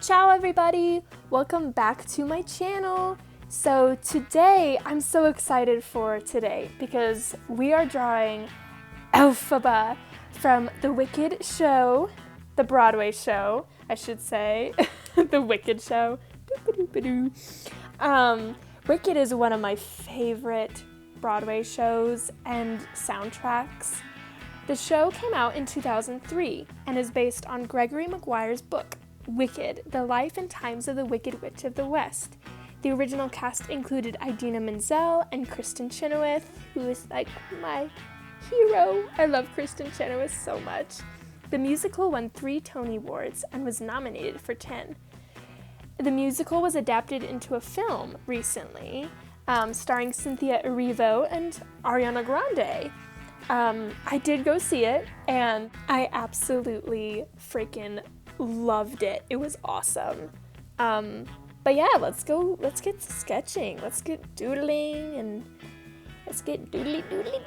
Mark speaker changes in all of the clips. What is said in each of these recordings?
Speaker 1: Ciao everybody! Welcome back to my channel. So today, I'm so excited for today because we are drawing Elphaba from the Wicked show, the Broadway show, I should say, the Wicked show. Wicked is one of my favorite Broadway shows and soundtracks. The show came out in 2003 and is based on Gregory Maguire's book, Wicked, The Life and Times of the Wicked Witch of the West. The original cast included Idina Menzel and Kristen Chenoweth, who is like my hero. I love Kristen Chenoweth so much. The musical won 3 Tony Awards and was nominated for 10. The musical was adapted into a film recently, starring Cynthia Erivo and Ariana Grande. I did go see it, and I absolutely freaking loved it. It was awesome. But yeah, let's get sketching. Let's get doodling, and let's get doodly doing.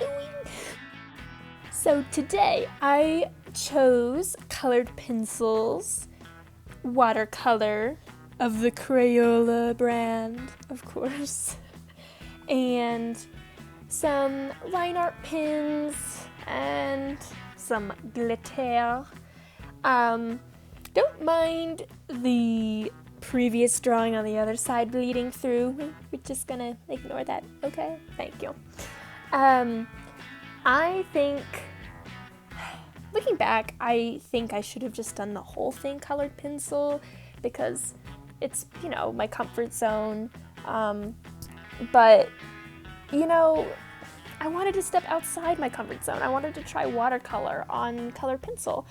Speaker 1: So today, I chose colored pencils, watercolor of the Crayola brand, of course, and some line art pins and some glitter. Don't mind the previous drawing on the other side bleeding through. We're just gonna ignore that, okay? Thank you. I think, looking back, I think I should have just done the whole thing colored pencil because it's, you know, my comfort zone. But, you know, I wanted to step outside my comfort zone. I wanted to try watercolor on colored pencil.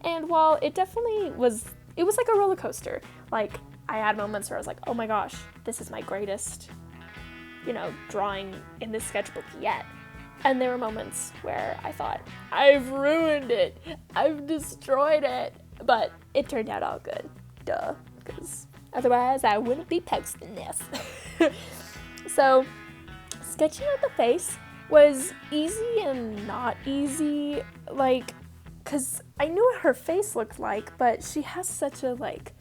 Speaker 1: And while it definitely was, it was like a roller coaster. Like, I had moments where I was like, oh my gosh, this is my greatest, you know, drawing in this sketchbook yet. And there were moments where I thought, I've ruined it. I've destroyed it. But it turned out all good. Duh. Because otherwise I wouldn't be posting this. So, sketching out the face was easy and not easy, like, because I knew what her face looked like, but she has such a, like,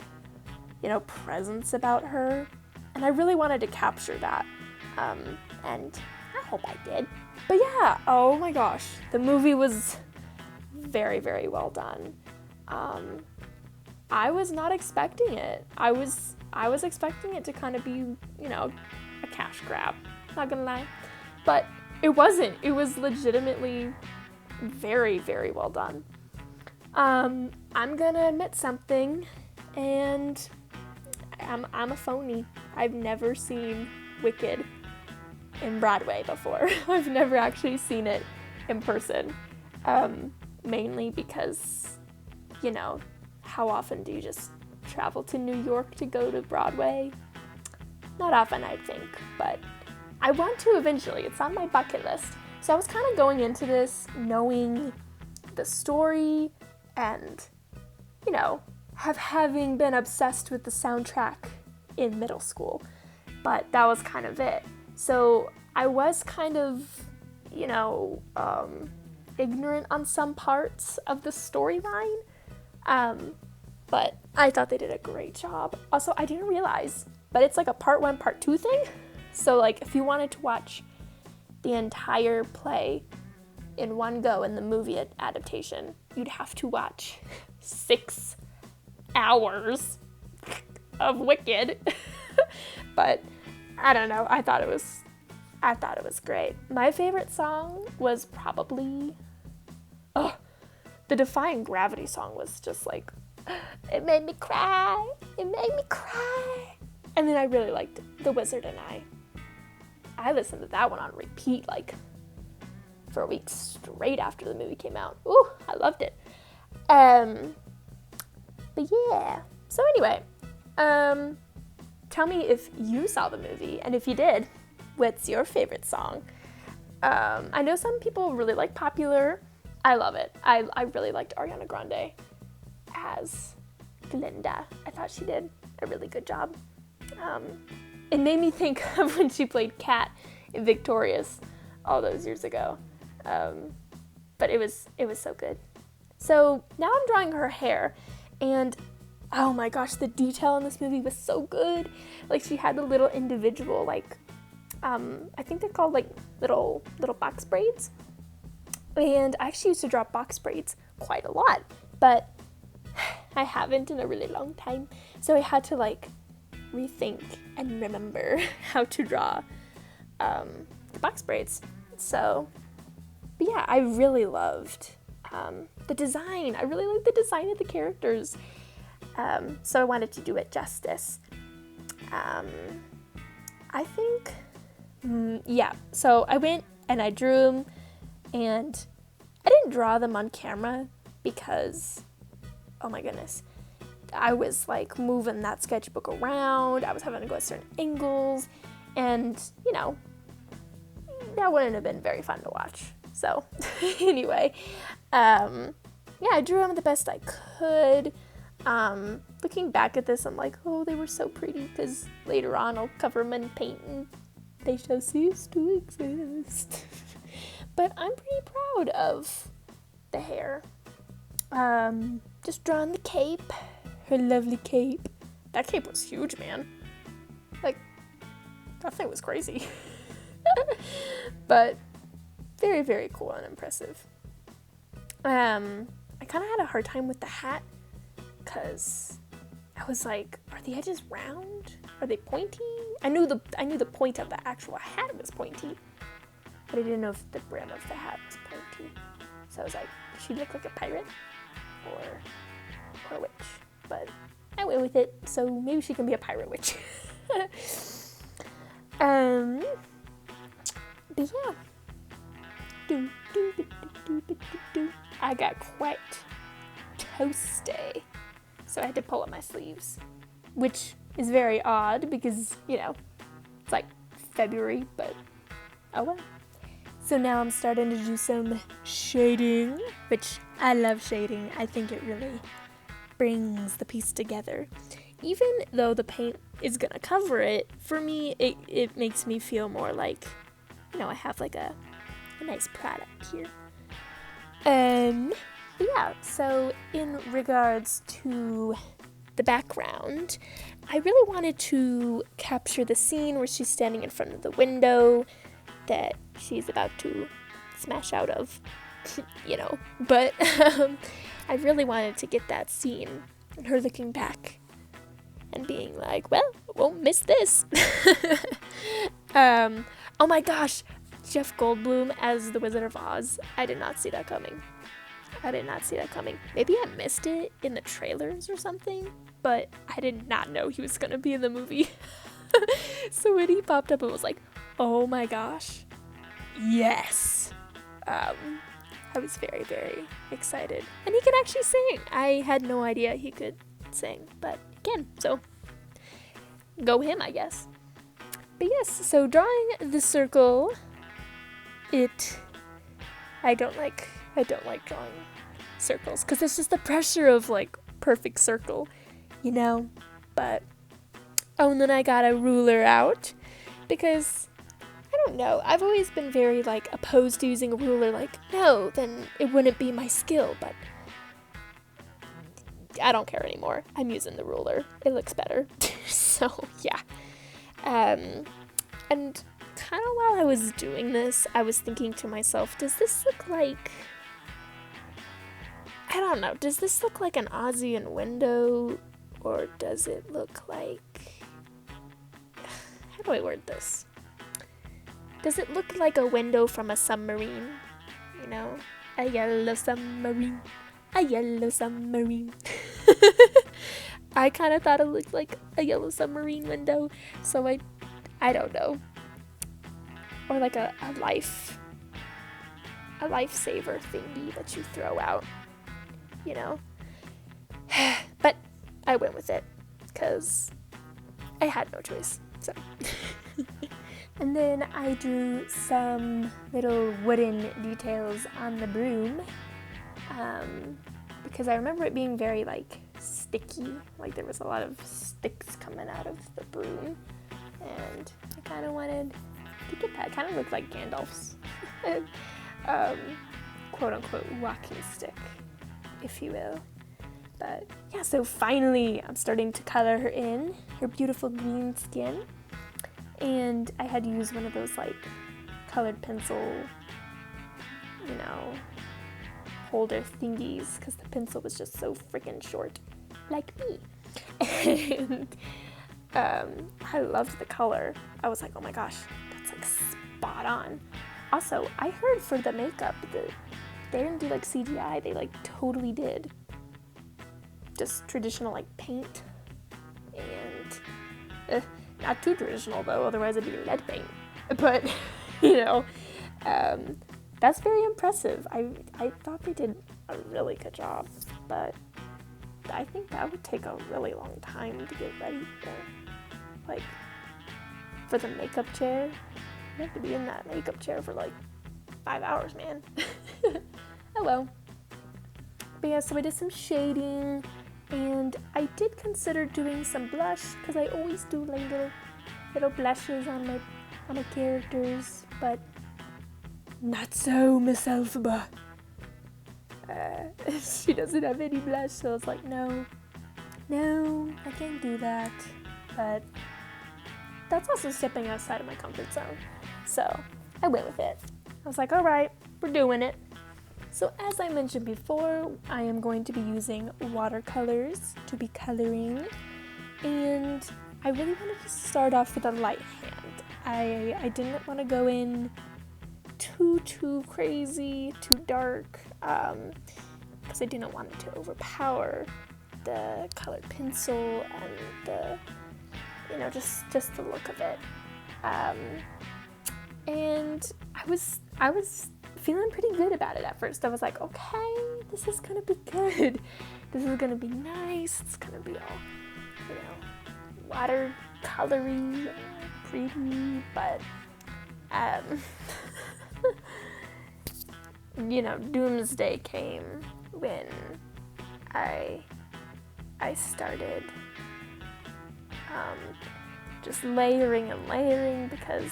Speaker 1: you know, presence about her, and I really wanted to capture that, and I hope I did. But yeah, oh my gosh, the movie was very, very well done. I was not expecting it. I was expecting it to kind of be, you know, a cash grab, not gonna lie, but it wasn't. It was legitimately very, very well done. I'm gonna admit something, and I'm a phony. I've never seen Wicked in Broadway before. I've never actually seen it in person, mainly because, you know, how often do you just travel to New York to go to Broadway? Not often, I think, but I want to eventually. It's on my bucket list. So I was kind of going into this knowing the story and, you know, having been obsessed with the soundtrack in middle school. But that was kind of it. So I was kind of, you know, ignorant on some parts of the storyline. But I thought they did a great job. Also, I didn't realize, but it's like a part 1, part 2 thing. So, like, if you wanted to watch the entire play in one go in the movie adaptation, you'd have to watch 6 hours of Wicked. But I don't know. I thought it was great. My favorite song was probably the Defying Gravity song was just like, it made me cry. It made me cry. And then I really liked The Wizard and I listened to that one on repeat, like, for a week straight after the movie came out. Ooh, I loved it. But yeah. So anyway, tell me if you saw the movie, and if you did, what's your favorite song? I know some people really like Popular. I love it. I really liked Ariana Grande as Glinda. I thought she did a really good job. It made me think of when she played Kat in Victorious all those years ago. But it was so good. So now I'm drawing her hair, and oh my gosh, the detail in this movie was so good. Like, she had the little individual, like, I think they're called, like, little box braids. And I actually used to draw box braids quite a lot, but I haven't in a really long time. So I had to, like, rethink and remember how to draw the box braids. So, but yeah, I really loved the design. I really liked the design of the characters. So I wanted to do it justice. I think, yeah. So I went and I drew them, and I didn't draw them on camera because, oh my goodness, I was like moving that sketchbook around. I was having to go at certain angles, and you know, that wouldn't have been very fun to watch. So anyway, yeah, I drew them the best I could. Looking back at this, I'm like, oh, they were so pretty, because later on I'll cover them in paint and they shall cease to exist. But I'm pretty proud of the hair. Just drawing the cape, her lovely cape. That cape was huge, man. Like, that thing was crazy. But very, very cool and impressive. I kind of had a hard time with the hat, because I was like, are the edges round? Are they pointy? I knew the point of the actual hat was pointy, but I didn't know if the brim of the hat was pointy. So I was like, does she look like a pirate or a witch? But I went with it, so maybe she can be a pirate witch. But yeah. I got quite toasty. So I had to pull up my sleeves, which is very odd because, you know, it's like February, but oh well. So now I'm starting to do some shading, which I love shading. I think it really brings the piece together. Even though the paint is gonna cover it, for me, it makes me feel more like, you know, I have like a nice product here. Yeah, so in regards to the background, I really wanted to capture the scene where she's standing in front of the window that she's about to smash out of, you know, but I really wanted to get that scene and her looking back and being like, well, won't miss this. Oh my gosh, Jeff Goldblum as the Wizard of Oz. I did not see that coming. Maybe I missed it in the trailers or something, but I did not know he was gonna be in the movie. So when he popped up, it was like, oh my gosh, yes. I was very, very excited. And he can actually sing. I had no idea he could sing, but again, so go him, I guess. But yes, so drawing the circle, I don't like drawing circles because it's just the pressure of like perfect circle, you know. But and then I got a ruler out because I don't know, I've always been very like opposed to using a ruler. Like, no, then it wouldn't be my skill. But I don't care anymore. I'm using the ruler. It looks better. So yeah. And kind of while I was doing this, I was thinking to myself, does this look like, I don't know, does this look like an Aussian window, or does it look like, how do I word this? Does it look like a window from a submarine? You know, a yellow submarine, a yellow submarine. I kind of thought it looked like a yellow submarine window, so I don't know. Or like a lifesaver thingy that you throw out, you know. But I went with it because I had no choice. So and then I drew some little wooden details on the broom, because I remember it being very like sticky, like there was a lot of sticks coming out of the broom, and I kind of wanted to get that. It kind of looked like Gandalf's quote unquote walking stick, if you will. But yeah, so finally I'm starting to color her in, her beautiful green skin. And I had to use one of those like colored pencil, you know, holder thingies because the pencil was just so freaking short, like me. And I loved the color. I was like, oh my gosh, that's like spot on. Also, I heard for the makeup that they didn't do like CGI, they like totally did just traditional like paint. And not too traditional though, otherwise it'd be lead paint. But you know, that's very impressive. I thought they did a really good job, but I think that would take a really long time to get ready for, like, for the makeup chair. You have to be in that makeup chair for like 5 hours, man. Oh well. But yeah, so I did some shading, and I did consider doing some blush because I always do like little blushes on my characters, but not so Miss Elphaba. She doesn't have any blush, so I was like, no, I can't do that. But that's also stepping outside of my comfort zone. So I went with it. I was like, all right, we're doing it. So as I mentioned before, I am going to be using watercolors to be coloring. And I really wanted to start off with a light hand. I didn't want to go in too crazy, too dark, because I didn't want it to overpower the colored pencil and the, you know, just the look of it. And I was feeling pretty good about it at first. I was like, okay, this is gonna be good. This is gonna be nice. It's gonna be all, you know, watercolory and pretty, but you know, doomsday came when I started just layering and layering, because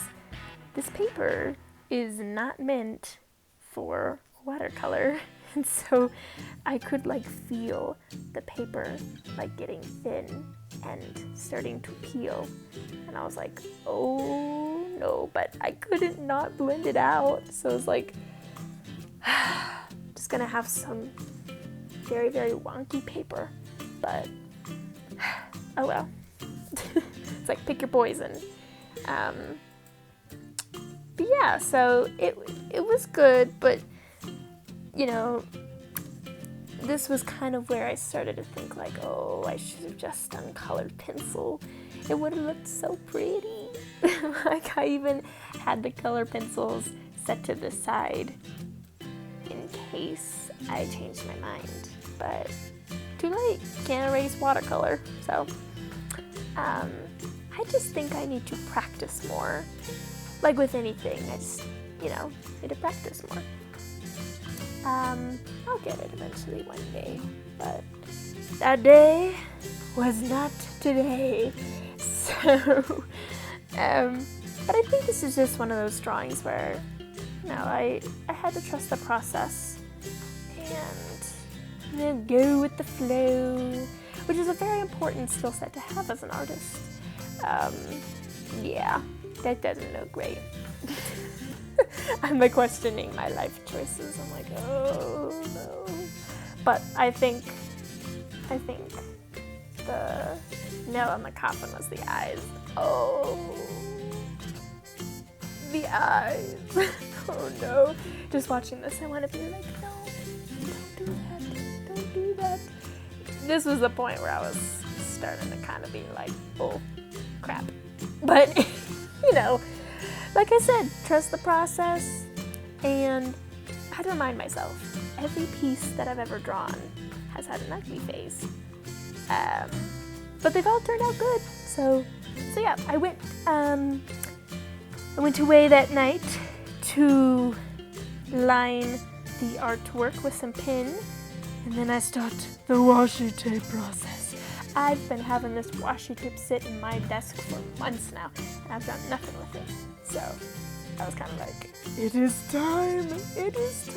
Speaker 1: this paper is not meant for watercolor, and so I could like feel the paper like getting thin and starting to peel, and I was like, oh no, but I couldn't not blend it out, so I was like, just gonna have some very wonky paper, but oh well. It's like pick your poison. But yeah, so it was good, but you know, this was kind of where I started to think like, oh, I should have just done colored pencil. It would have looked so pretty. Like I even had the color pencils set to the side in case I changed my mind, but too late, can't erase watercolor. So I just think I need to practice more. Like with anything, I just, you know, need to practice more. I'll get it eventually one day, but that day was not today. So, but I think this is just one of those drawings where, you know, I had to trust the process and, you know, go with the flow, which is a very important skill set to have as an artist. Yeah, that doesn't look great. I'm like questioning my life choices. I'm like, oh no. But I think the nail on the coffin was the eyes. Oh, the eyes. Oh no. Just watching this, I want to be like, no, don't do that. Don't do that. This was the point where I was starting to kind of be like, oh, crap. But, you know, like I said, trust the process, and I had to remind myself, every piece that I've ever drawn has had an ugly phase. But they've all turned out good. So yeah, I went away that night to line the artwork with some pin, and then I start the washi tape process. I've been having this washi tape sit in my desk for months now, and I've done nothing with it. So I was kind of like, it is time. It is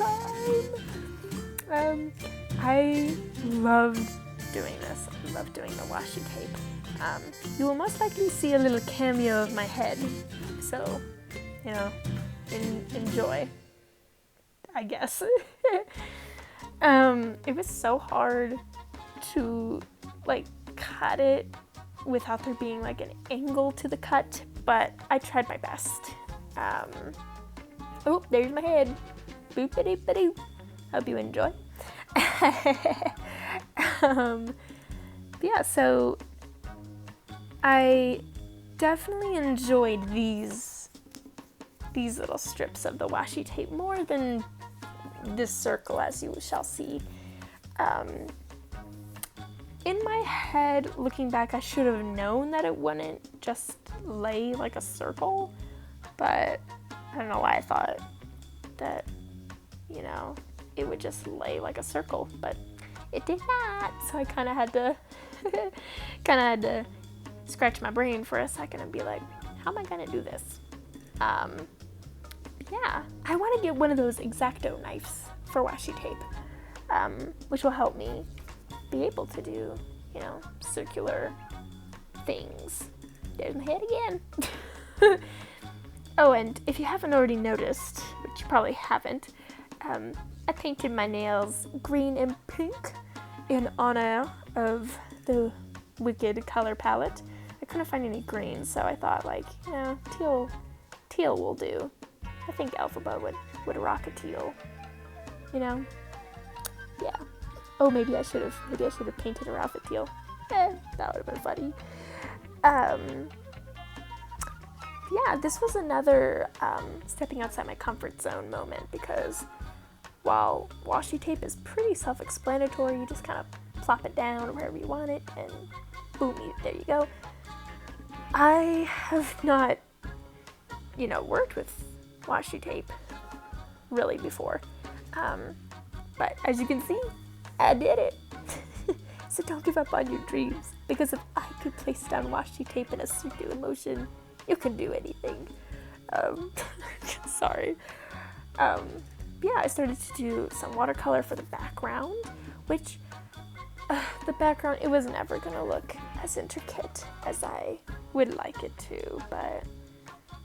Speaker 1: time. I loved doing this. I love doing the washi tape. You will most likely see a little cameo of my head, so, you know, enjoy, I guess. It was so hard to, like, cut it without there being, like, an angle to the cut, but I tried my best. Oh, there's my head. Boop-a-doop-a-doop. Hope you enjoy. Yeah, so I definitely enjoyed these little strips of the washi tape more than this circle, as you shall see. In my head, looking back, I should have known that it wouldn't just lay like a circle, but I don't know why I thought that, you know, it would just lay like a circle, but it did not. So I kind of had to scratch my brain for a second and be like, how am I gonna do this? Yeah, I want to get one of those X-Acto knives for washi tape, which will help me be able to do, you know, circular things. There's my head again. Oh, and if you haven't already noticed, which you probably haven't, I painted my nails green and pink in honor of the Wicked color palette. I couldn't find any green, so I thought, like, you know, teal will do. I think elphaba would rock a teal, you know? Yeah. Oh, maybe I should have painted her outfit teal. That would have been funny. Yeah, this was another stepping outside my comfort zone moment, because while washi tape is pretty self-explanatory, you just kind of plop it down wherever you want it, and boom, there you go. I have not, you know, worked with washi tape really before, but as you can see, I did it. So don't give up on your dreams, because if I could place down washi tape in a circular motion, you can do anything. Sorry. Yeah, I started to do some watercolor for the background, which the background, it was never gonna look as intricate as I would like it to, but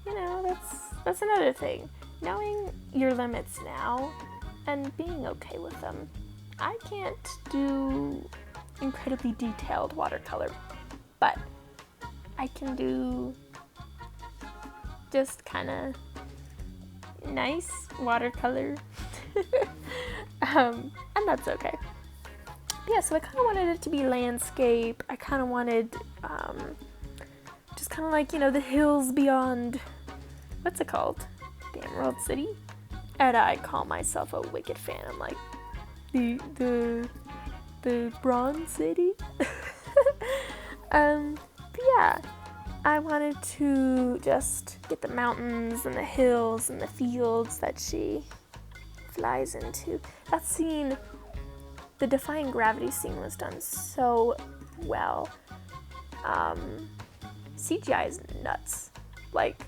Speaker 1: you know, that's another thing. Knowing your limits now and being okay with them. I can't do incredibly detailed watercolor, but I can do just kind of nice watercolor, and that's okay. Yeah, so I kind of wanted it to be landscape. I kind of wanted just kind of like, you know, the hills beyond, what's it called? The Emerald City? And I call myself a Wicked fan. I'm like, the Bronze City? But yeah, I wanted to just get the mountains and the hills and the fields that she flies into. That scene, the Defying Gravity scene, was done so well. CGI is nuts. Like,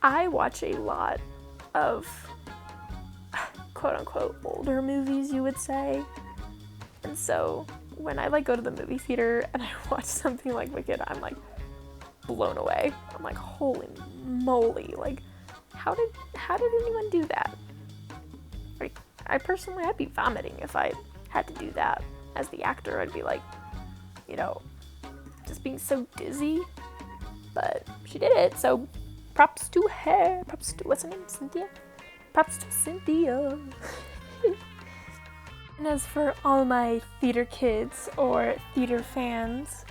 Speaker 1: I watch a lot of quote-unquote older movies, you would say. And so when I like go to the movie theater and I watch something like Wicked, I'm like blown away. I'm like, holy moly, like how did anyone do that? Like, I'd be vomiting if I had to do that as the actor. I'd be like, you know, just being so dizzy. But she did it, so props to her. Props to, what's her name? Cynthia? Props to Cynthia. And as for all my theater kids or theater fans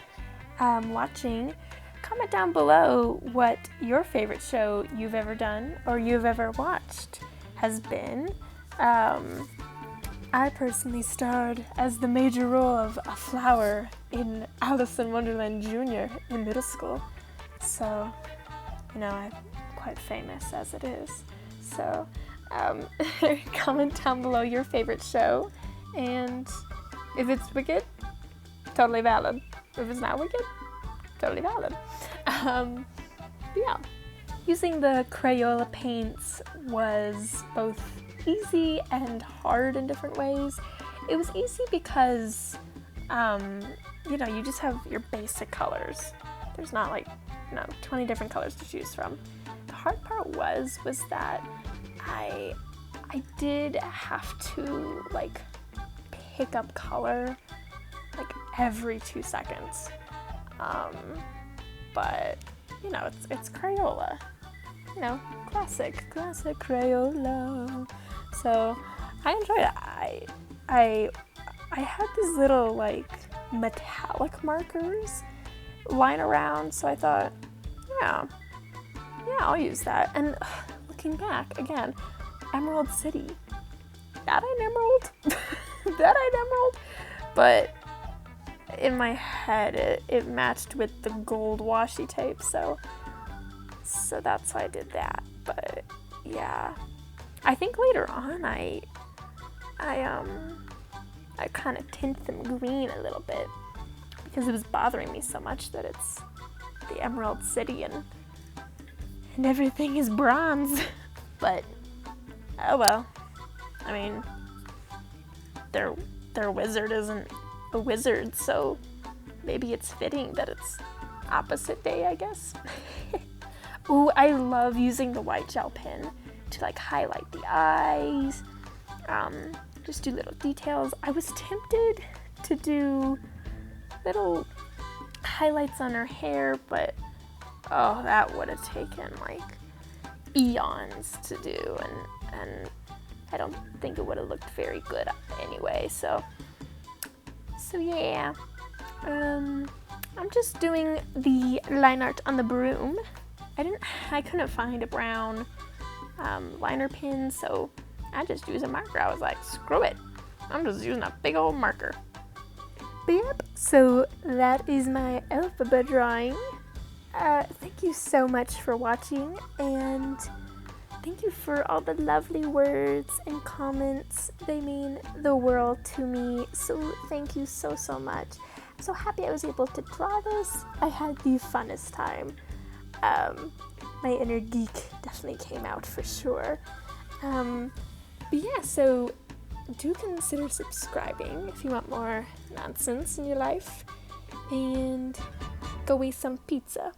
Speaker 1: watching, comment down below what your favorite show you've ever done or you've ever watched has been. I personally starred as the major role of a flower in Alice in Wonderland Jr. in middle school. So, you know, I'm quite famous as it is. So, comment down below your favorite show, and if it's Wicked, totally valid. If it's not Wicked, totally valid. Yeah, using the Crayola paints was both easy and hard in different ways. It was easy because you just have your basic colors. There's not 20 different colors to choose from. The hard part was that I did have to pick up color every 2 seconds. But it's Crayola. Classic Crayola. So I enjoyed it. I had these little metallic markers lying around, so I thought, yeah, I'll use that. And looking back again, Emerald City, that ain't emerald. That ain't emerald. But in my head, it matched with the gold washi tape, so that's why I did that. But yeah, I think later on I kind of tint them green a little bit because it was bothering me so much that it's the Emerald City and everything is bronze. But oh well. I mean, their wizard isn't a wizard, so maybe it's fitting that it's opposite day, I guess. Ooh, I love using the white gel pen to highlight the eyes, just do little details. I was tempted to do little highlights on her hair, but oh, that would have taken eons to do, and I don't think it would have looked very good anyway. So yeah, I'm just doing the line art on the broom. I couldn't find a brown liner pin, so I just used a marker. I was like, screw it, I'm just using a big old marker. But yep, so that is my elphaba drawing. Thank you so much for watching, and thank you for all the lovely words and comments. They mean the world to me, so thank you so much. I'm so happy I was able to draw this. I had the funnest time. My inner geek definitely came out for sure. But yeah, so do consider subscribing if you want more nonsense in your life, and go eat some pizza.